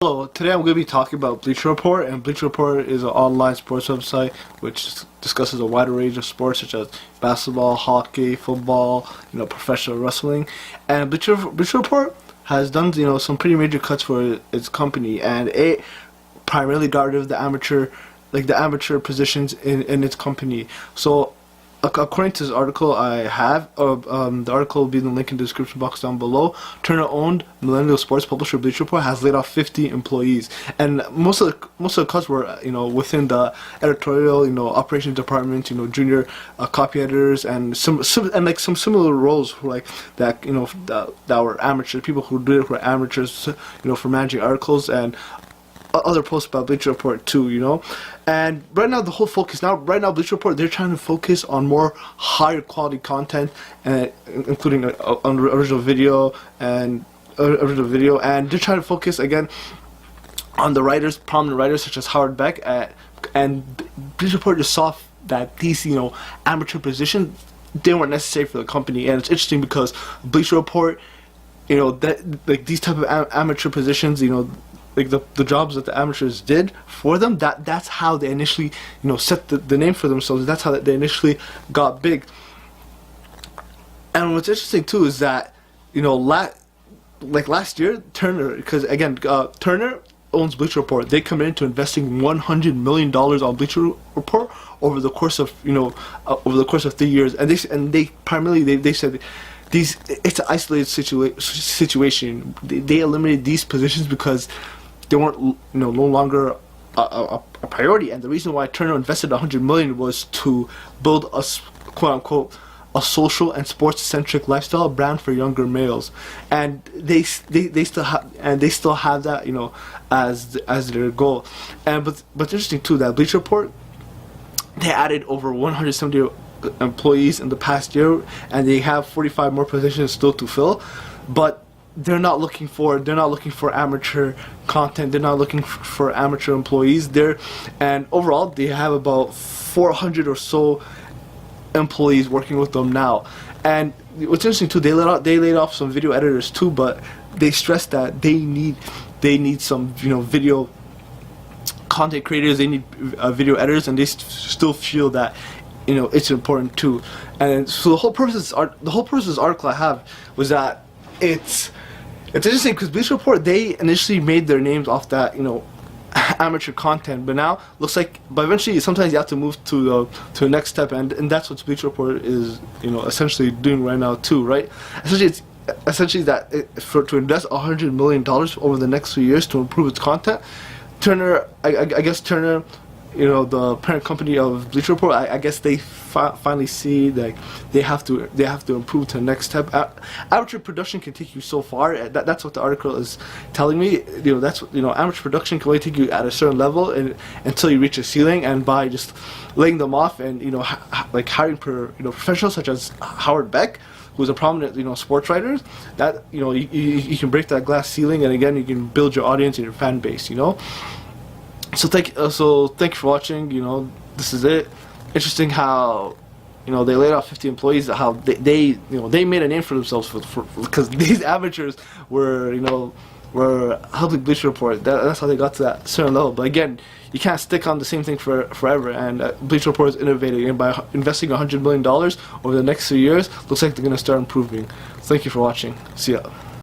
Hello, today I'm going to be talking about Bleacher Report, and Bleacher Report is an online sports website which discusses a wide range of sports such as basketball, hockey, football, professional wrestling. And Bleacher Report has done some pretty major cuts for its company, and it primarily got rid of the amateur positions in its company. So according to this article I have, the article will be in the link in the description box down below. Turner-owned millennial sports publisher Bleacher Report has laid off 50 employees, and most of the cuts were within the editorial, operations department, junior copy editors, and some similar roles for that were amateurs, people who did it were amateurs, for managing articles and other posts about Bleacher Report too, And right now the whole focus Bleacher Report, they're trying to focus on more higher quality content, including original video, and they're trying to focus again on the writers, prominent writers such as Howard Beck, and Bleacher Report just saw that these amateur positions, they weren't necessary for the company. And it's interesting because Bleacher Report, that these type of amateur positions, the jobs that the amateurs did for them, that's how they initially set the name for themselves. That's how they initially got big. And what's interesting too is that last year, Turner, because again Turner owns Bleacher Report, they committed to investing $100 million on Bleacher Report over the course of 3 years, and they primarily they said it's an isolated situation. They eliminated these positions because they weren't no longer a priority. And the reason why Turner invested $100 million was to build a quote unquote a social and sports centric lifestyle brand for younger males, and they still have that as their goal. And but interesting too that Bleacher Report, they added over 170 employees in the past year, and they have 45 more positions still to fill, but they're not looking for amateur content. They're not looking for amateur employees there. And overall they have about 400 or so employees working with them now. And what's interesting too, they laid off some video editors too, but they stressed that they need some video content creators, they need video editors, and they still feel that it's important too. And so the whole purpose of this article I have was that it's interesting because Bleacher Report, they initially made their names off that amateur content, but now looks like, but eventually sometimes you have to move to the next step, and that's what Bleacher Report is essentially doing right now too, right? Essentially that to invest $100 million over the next few years to improve its content. Turner, I guess Turner, the parent company of Bleacher Report, I guess they finally see that they have to improve to the next step. Amateur production can take you so far. That's what the article is telling me. That's amateur production can only take you at a certain level until you reach a ceiling, and by just laying them off and hiring professionals such as Howard Beck, who's a prominent this writer, that you can break that glass ceiling, and again you can build your audience and your fan base. So thank you for watching. This is it. Interesting how they laid off 50 employees. How they made a name for themselves because these amateurs were helping Bleacher Report. That's how they got to that certain level. But again, you can't stick on the same thing forever. And Bleacher Report is innovating, and by investing $100 million over the next few years, looks like they're going to start improving. Thank you for watching. See ya.